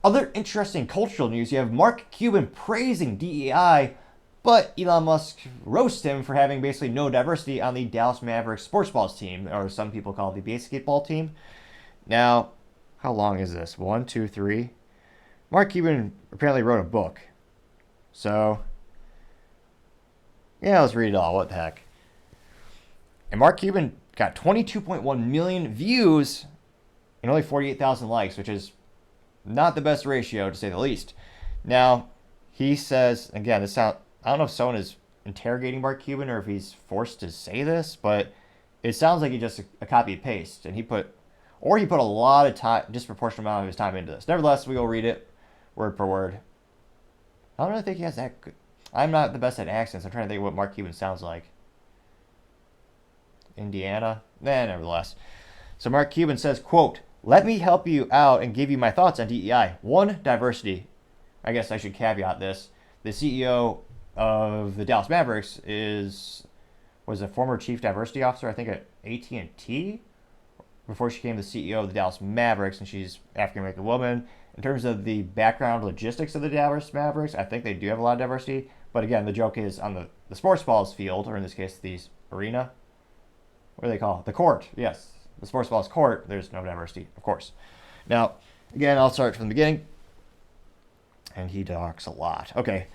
Other interesting cultural news, you have Mark Cuban praising DEI, but Elon Musk roasts him for having basically no diversity on the Dallas Mavericks sports balls team, or some people call it the basketball team. Now, how long is this? 1, 2, 3. Mark Cuban apparently wrote a book. So, yeah, let's read it all. What the heck? And Mark Cuban got 22.1 million views and only 48,000 likes, which is not the best ratio, to say the least. Now, he says, again, I don't know if someone is interrogating Mark Cuban or if he's forced to say this, but it sounds like he just a copy and paste, and he put a lot of time, disproportionate amount of his time into this. Nevertheless, we will read it word per word. I don't really think he has that good. I'm not the best at accents. I'm trying to think of what Mark Cuban sounds like. Indiana? Nevertheless. So Mark Cuban says, quote, "Let me help you out and give you my thoughts on DEI. 1, diversity." I guess I should caveat this. The CEO of the Dallas Mavericks was a former chief diversity officer, I think, at AT&T, before she became the CEO of the Dallas Mavericks, and she's African-American woman. In terms of the background logistics of the Dallas Mavericks, I think they do have a lot of diversity. But again, the joke is on the sports balls field, or in this case, the arena. What do they call it? The court. Yes, the sports balls court. There's no diversity, of course. Now, again, I'll start from the beginning. And he talks a lot. Okay.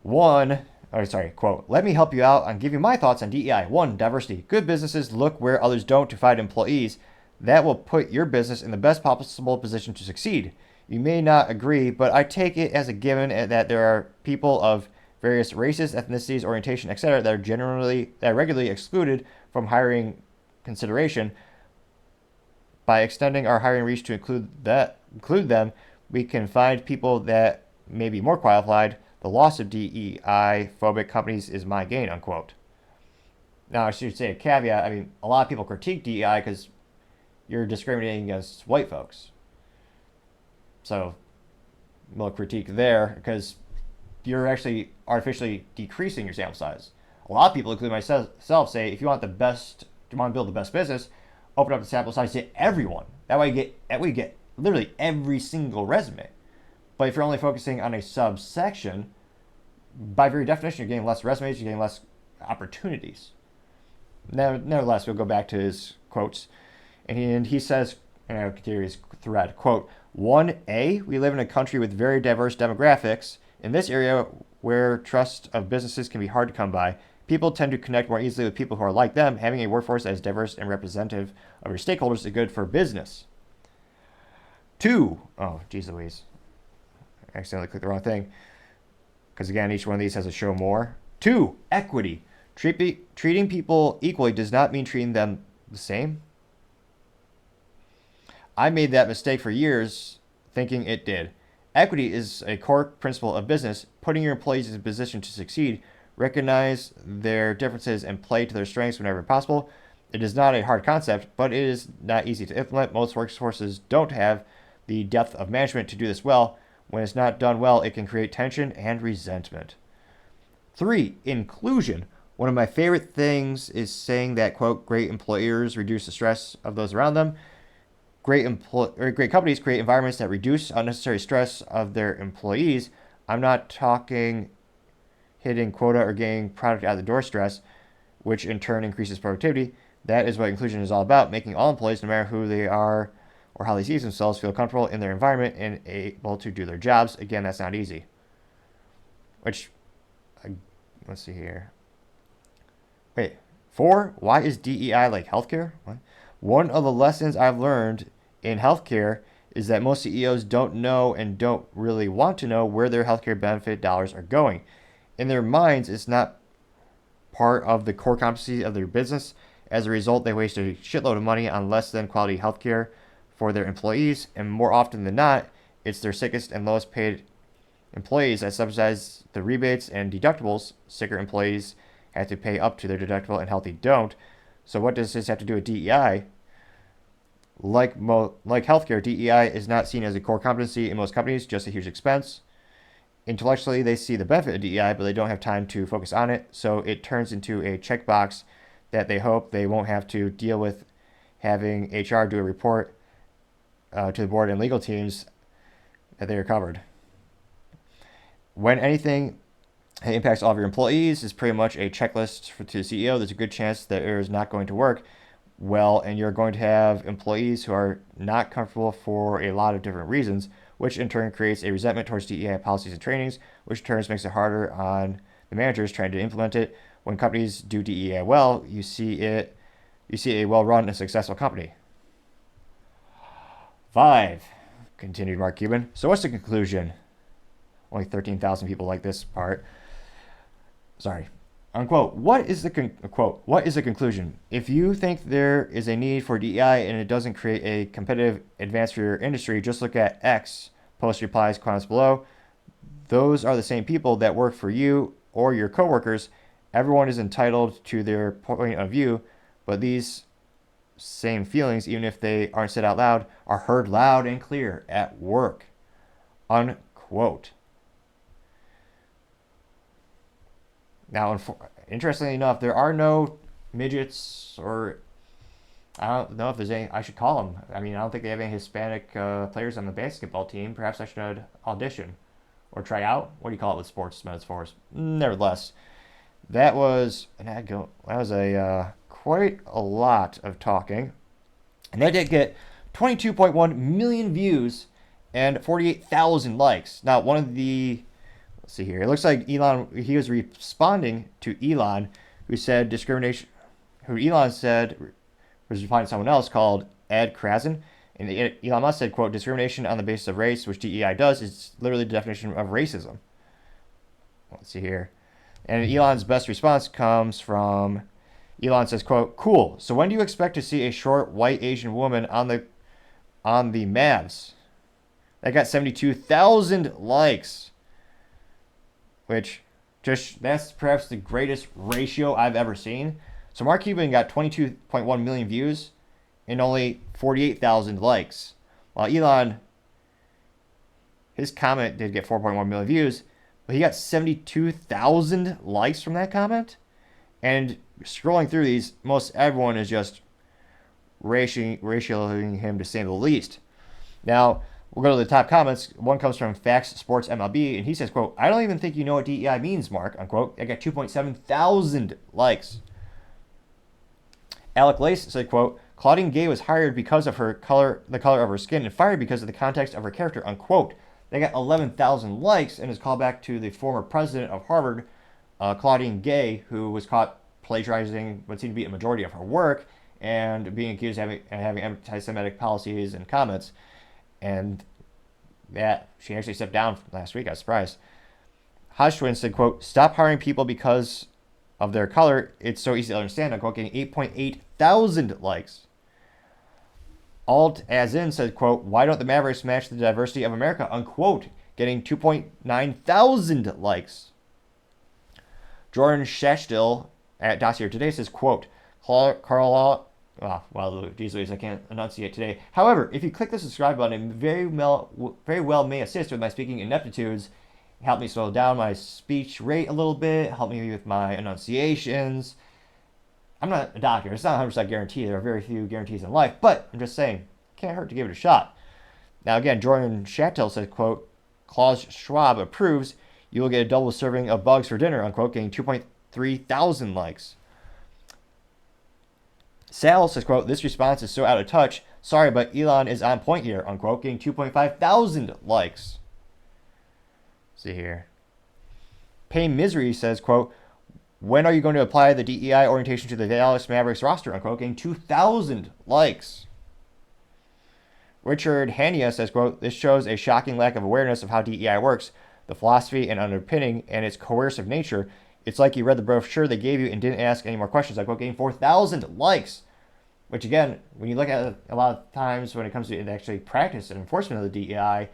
Quote, "Let me help you out and give you my thoughts on DEI. 1, diversity. Good businesses look where others don't to find employees. That will put your business in the best possible position to succeed. You may not agree, but I take it as a given that there are people of various races, ethnicities, orientation, etc. that are regularly excluded from hiring consideration. By extending our hiring reach to include them, we can find people that may be more qualified. The loss of DEI phobic companies is my gain," unquote. Now, I should say a caveat. I mean, a lot of people critique DEI because you're discriminating against white folks. So, a little critique there, because you're actually artificially decreasing your sample size. A lot of people, including myself, say if you want to build the best business, open up the sample size to everyone. That way you get literally every single resume. But if you're only focusing on a subsection, by very definition, you're getting less resumes, you're getting less opportunities. Nevertheless, we'll go back to his quotes. And he says, and I'll continue his thread, quote, 1A, we live in a country with very diverse demographics. In this area where trust of businesses can be hard to come by, people tend to connect more easily with people who are like them. Having a workforce that is diverse and representative of your stakeholders is good for business. 2, oh, geez Louise. I accidentally clicked the wrong thing. Because again, each one of these has a show more. 2, equity. Treating people equally does not mean treating them the same. I made that mistake for years, thinking it did. Equity is a core principle of business, putting your employees in a position to succeed. Recognize their differences and play to their strengths whenever possible. It is not a hard concept, but it is not easy to implement. Most workforces don't have the depth of management to do this well. When it's not done well, it can create tension and resentment. 3, inclusion. One of my favorite things is saying that, quote, great employers reduce the stress of those around them. Great companies create environments that reduce unnecessary stress of their employees. I'm not talking hitting quota or getting product out the door stress, which in turn increases productivity. That is what inclusion is all about, making all employees, no matter who they are or how they see themselves, feel comfortable in their environment and able to do their jobs. Again, that's not easy. Let's see here. Wait, 4, why is DEI like healthcare? What? One of the lessons I've learned in healthcare is that most CEOs don't know and don't really want to know where their healthcare benefit dollars are going. In their minds, it's not part of the core competency of their business. As a result, they waste a shitload of money on less than quality healthcare for their employees, and more often than not, it's their sickest and lowest paid employees that subsidize the rebates and deductibles. Sicker employees have to pay up to their deductible and healthy don't. So what does this have to do with DEI? Like healthcare, DEI is not seen as a core competency in most companies, just a huge expense. Intellectually, they see the benefit of DEI, but they don't have time to focus on it, so it turns into a checkbox that they hope they won't have to deal with having HR do a report to the board and legal teams that they recovered. When anything impacts all of your employees is pretty much a checklist to the CEO. There's a good chance that it is not going to work well, and you're going to have employees who are not comfortable for a lot of different reasons, which in turn creates a resentment towards DEI policies and trainings, which in turn makes it harder on the managers trying to implement it. When companies do DEI well, you see a well-run and successful company. 5, continued Mark Cuban. So what's the conclusion? Only 13,000 people like this part. Sorry. Unquote. What is the conclusion? If you think there is a need for DEI and it doesn't create a competitive advance for your industry, just look at X. Post replies, comments below. Those are the same people that work for you or your coworkers. Everyone is entitled to their point of view, but these same feelings, even if they aren't said out loud, are heard loud and clear at work. Unquote. Now, interestingly enough, there are no midgets, or I don't know if there's any, I should call them. I mean, I don't think they have any Hispanic players on the basketball team. Perhaps I should audition or try out. What do you call it with sports metaphors? Nevertheless, that was quite a lot of talking. And that did get 22.1 million views and 48,000 likes. Now, one of the let's see here. It looks like Elon, he was responding to Elon, who said discrimination, who Elon said was replying to someone else called Ed Krasen. And Elon Musk said, quote, discrimination on the basis of race, which DEI does, is literally the definition of racism. Let's see here. And Elon's best response comes from, Elon says, quote, cool. So when do you expect to see a short, white, Asian woman on the Mavs? That got 72,000 likes. Which, that's perhaps the greatest ratio I've ever seen. So Mark Cuban got 22.1 million views and only 48,000 likes. While Elon, his comment did get 4.1 million views, but he got 72,000 likes from that comment. And scrolling through these, most everyone is just ratioing him to say the least. Now, we'll go to the top comments. One comes from Facts Sports MLB, and he says, quote, I don't even think you know what DEI means, Mark, unquote. I got 2.7 thousand likes. Alec Lace said, quote, Claudine Gay was hired because of the color of her skin, and fired because of the context of her character, unquote. They got 11,000 likes, and is called back to the former president of Harvard, Claudine Gay, who was caught plagiarizing what seemed to be a majority of her work and being accused of having anti-Semitic policies and comments. And that she actually stepped down last week. I was surprised. Hodgkin said, quote, stop hiring people because of their color. It's so easy to understand, unquote, getting 8.8 thousand likes. Alt as in said, quote, why don't the Mavericks match the diversity of America, unquote, getting 2.9 thousand likes. Jordan Schachtel at Dossier Today says, quote, these ways I can't enunciate today. However, if you click the subscribe button, it very well may assist with my speaking ineptitudes, help me slow down my speech rate a little bit, help me with my enunciations. I'm not a doctor. It's not 100% guarantee. There are very few guarantees in life, but I'm just saying, can't hurt to give it a shot. Now again, Jordan Chattel says, quote, Klaus Schwab approves. You will get a double serving of bugs for dinner, unquote, getting 2.3 thousand likes. Sal says, quote, this response is so out of touch. Sorry, but Elon is on point here, unquote, getting 2.5 thousand likes. Let's see here. Pain Misery says, quote, when are you going to apply the DEI orientation to the Dallas Mavericks roster, unquote, getting 2,000 likes. Richard Hania says, quote, this shows a shocking lack of awareness of how DEI works, the philosophy and underpinning, and its coercive nature. It's like you read the brochure they gave you and didn't ask any more questions, unquote, getting 4,000 likes. Which again, when you look at it a lot of times when it comes to actually practice and enforcement of the DEI,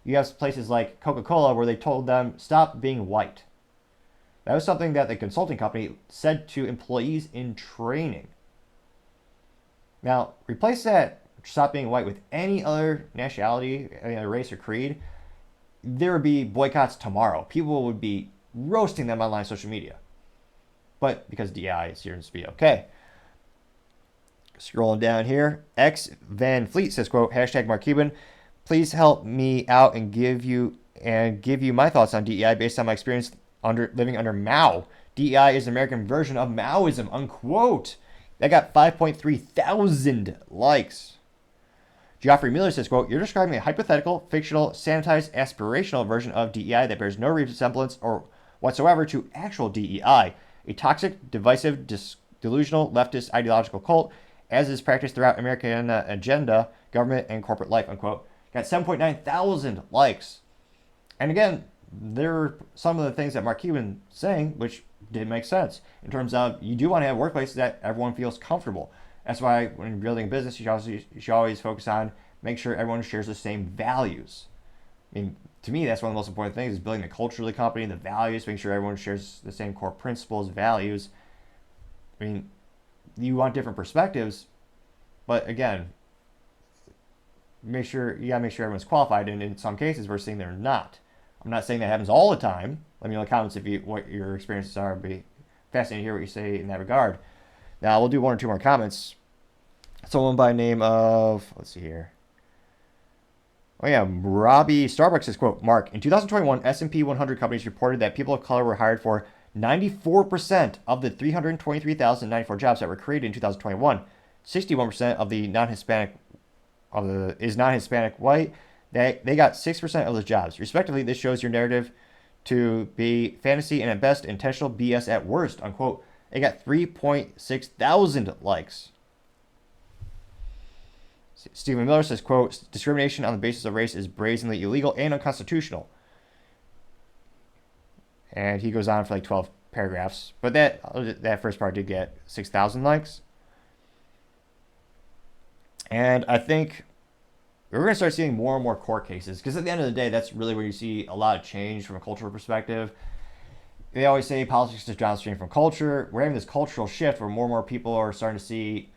you have places like Coca-Cola where they told them, stop being white. That was something that the consulting company said to employees in training. Now, replace that stop being white with any other nationality, any other race or creed, there would be boycotts tomorrow. People would be roasting them online social media. But because DEI is here to be okay. Scrolling down here, X Van Fleet says, quote, hashtag Mark Cuban, Please help me out and give you my thoughts on DEI based on my experience living under Mao. DEI is an American version of Maoism, unquote. That got 5.3 thousand likes. Geoffrey Miller says, quote, "You're describing a hypothetical, fictional, sanitized, aspirational version of DEI that bears no resemblance or whatsoever to actual DEI, a toxic, divisive, delusional, leftist, ideological cult, as is practiced throughout American agenda, government, and corporate life," unquote. Got 7.9 thousand likes. And again, there are some of the things that Mark Cuban saying, which did make sense in terms of you do want to have workplaces that everyone feels comfortable. That's why when building a business, you should always focus on make sure everyone shares the same values. I mean, to me, that's one of the most important things is building the culture of the company, the values, making sure everyone shares the same core principles, values. I mean, you want different perspectives, but again, you gotta make sure everyone's qualified, and in some cases, we're seeing they're not. I'm not saying that happens all the time. Let me know in the comments what your experiences are. It'd be fascinating to hear what you say in that regard. Now, we'll do one or two more comments. Someone by the name of, let's see here. Oh yeah, Robbie Starbucks says, quote, "Mark, in 2021, S&P 100 companies reported that people of color were hired for 94% of the 323,094 jobs that were created in 2021. 61% of the non-Hispanic is non-Hispanic white. They got 6% of those jobs. Respectively, this shows your narrative to be fantasy and at best intentional BS at worst," unquote. It got 3.6 thousand likes. Stephen Miller says, quote, "Discrimination on the basis of race is brazenly illegal and unconstitutional." And he goes on for like 12 paragraphs. But that first part did get 6,000 likes. And I think we're going to start seeing more and more court cases because at the end of the day, that's really where you see a lot of change from a cultural perspective. They always say politics is downstream from culture. We're having this cultural shift where more and more people are starting to see,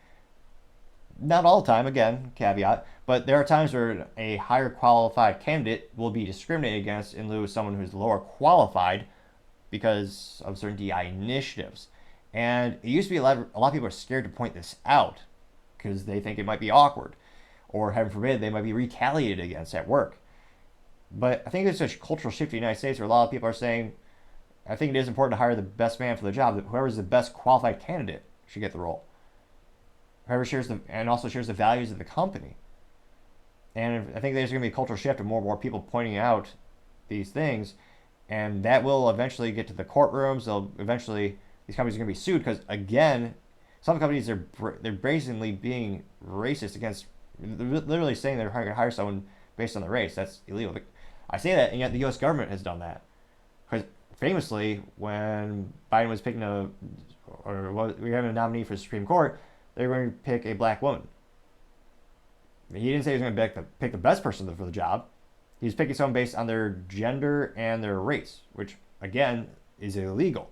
not all the time, again, caveat, but there are times where a higher qualified candidate will be discriminated against in lieu of someone who's lower qualified because of certain DI initiatives. And it used to be a lot of people are scared to point this out because they think it might be awkward or, heaven forbid, they might be retaliated against at work. But I think there's a cultural shift in the United States where a lot of people are saying, I think it is important to hire the best man for the job. Whoever's the best qualified candidate should get the role. Whoever shares also shares the values of the company. And I think there's going to be a cultural shift of more and more people pointing out these things, and that will eventually get to the courtrooms. These companies are going to be sued because, again, some companies they're brazenly being racist against. They're literally saying they're going to hire someone based on the race. That's illegal. I say that, and yet the U.S. government has done that. Because famously, when Biden was picking we were having a nominee for the Supreme Court, they were going to pick a black woman. He didn't say he was going to pick the best person for the job. He was picking someone based on their gender and their race, which, again, is illegal.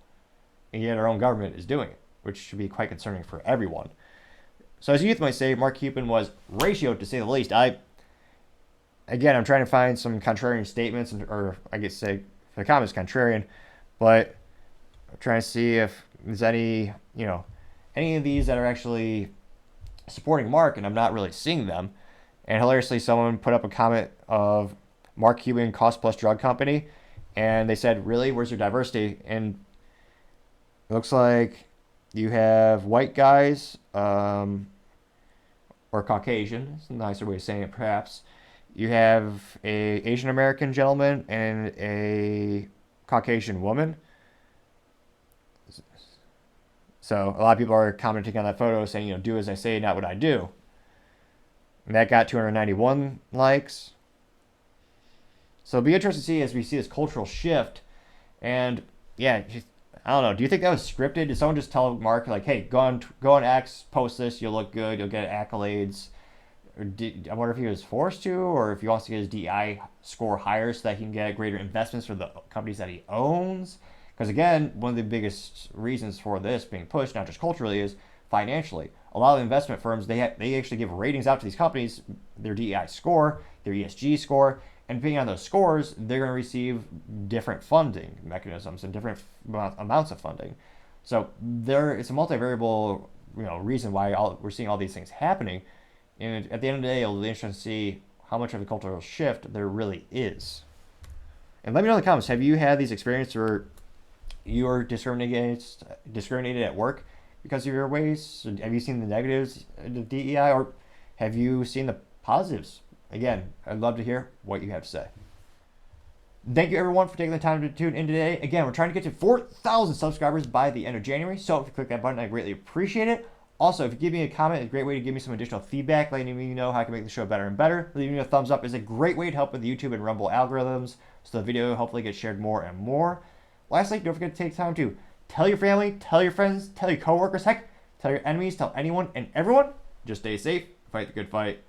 And yet our own government is doing it, which should be quite concerning for everyone. So as youth might say, Mark Cuban was ratioed, to say the least. I'm trying to find some contrarian statements, or I guess say, for the comments, contrarian, but I'm trying to see if there's any of these that are actually supporting Mark, and I'm not really seeing them. And hilariously, someone put up a comment of Mark Cuban cost plus drug company, and they said, "Really? Where's your diversity?" And it looks like you have white guys, or Caucasian. It's a nicer way of saying it, perhaps. You have a Asian American gentleman and a Caucasian woman. So a lot of people are commenting on that photo saying, do as I say, not what I do. And that got 291 likes. So it'll be interesting to see as we see this cultural shift. And yeah, I don't know. Do you think that was scripted? Did someone just tell Mark, like, hey, go on X, post this, you'll look good, you'll get accolades? I wonder if he was forced to, or if he wants to get his DI score higher so that he can get greater investments for the companies that he owns. Because again, one of the biggest reasons for this being pushed, not just culturally, is financially. A lot of investment firms, they actually give ratings out to these companies, their DEI score, their ESG score, and depending on those scores, they're going to receive different funding mechanisms and different amounts of funding. So it's a multivariable reason why we're seeing all these things happening. And at the end of the day, it'll be interesting to see how much of a cultural shift there really is. And let me know in the comments, have you had these experiences where you are discriminated at work because of your race? Have you seen the negatives of the DEI, or have you seen the positives? Again, I'd love to hear what you have to say. Thank you everyone for taking the time to tune in today. Again, we're trying to get to 4,000 subscribers by the end of January, so if you click that button, I greatly appreciate it. Also, if you give me a comment, it's a great way to give me some additional feedback, letting me know how I can make the show better and better. Leaving me a thumbs up is a great way to help with the YouTube and Rumble algorithms, so the video hopefully gets shared more and more. Lastly, don't forget to take time to tell your family, tell your friends, tell your coworkers, heck, tell your enemies, tell anyone and everyone. Just stay safe, fight the good fight.